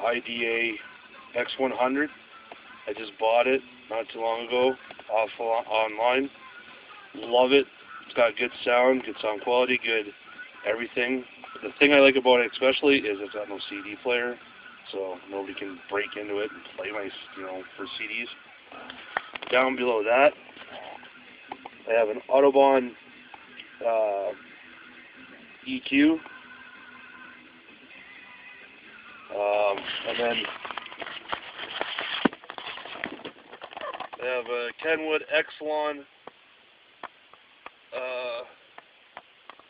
IDA X100. I just bought it not too long ago online. Love it. It's got good sound quality, good everything. The thing I like about it especially is it's got no CD player, so nobody can break into it and play my, for CDs. Down below that, I have an Autobahn EQ, and then I have a Kenwood Exelon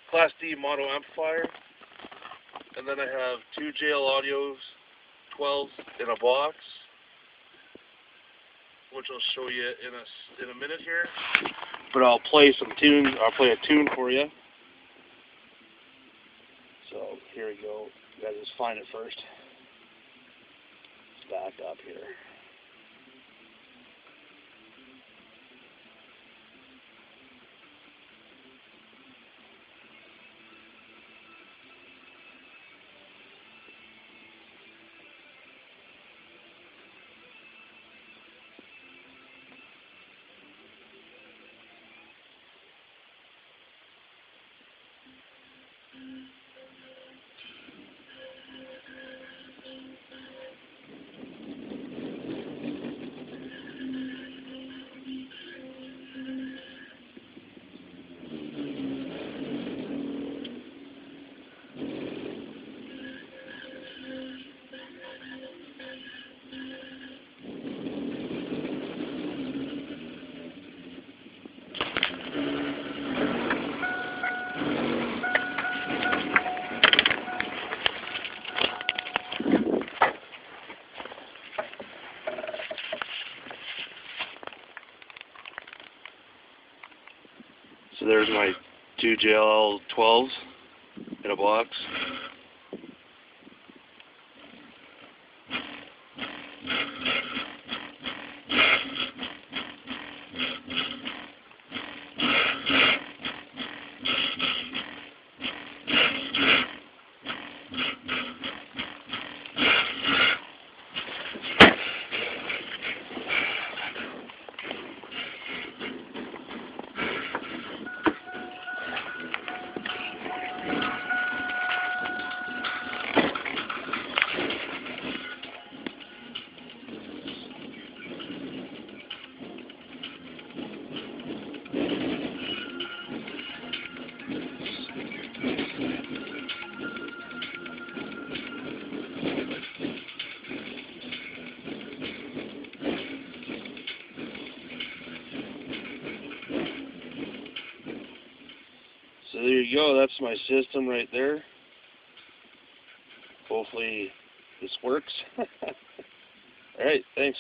Class D mono amplifier, and then I have two JL Audios 12s in a box, which I'll show you in a minute here. But I'll play some tunes. I'll play a tune for you. So here we go. You gotta just find it first. It's back up here. So there's my two JL 12s in a box. So there you go, that's my system right there. Hopefully this works. Alright, thanks.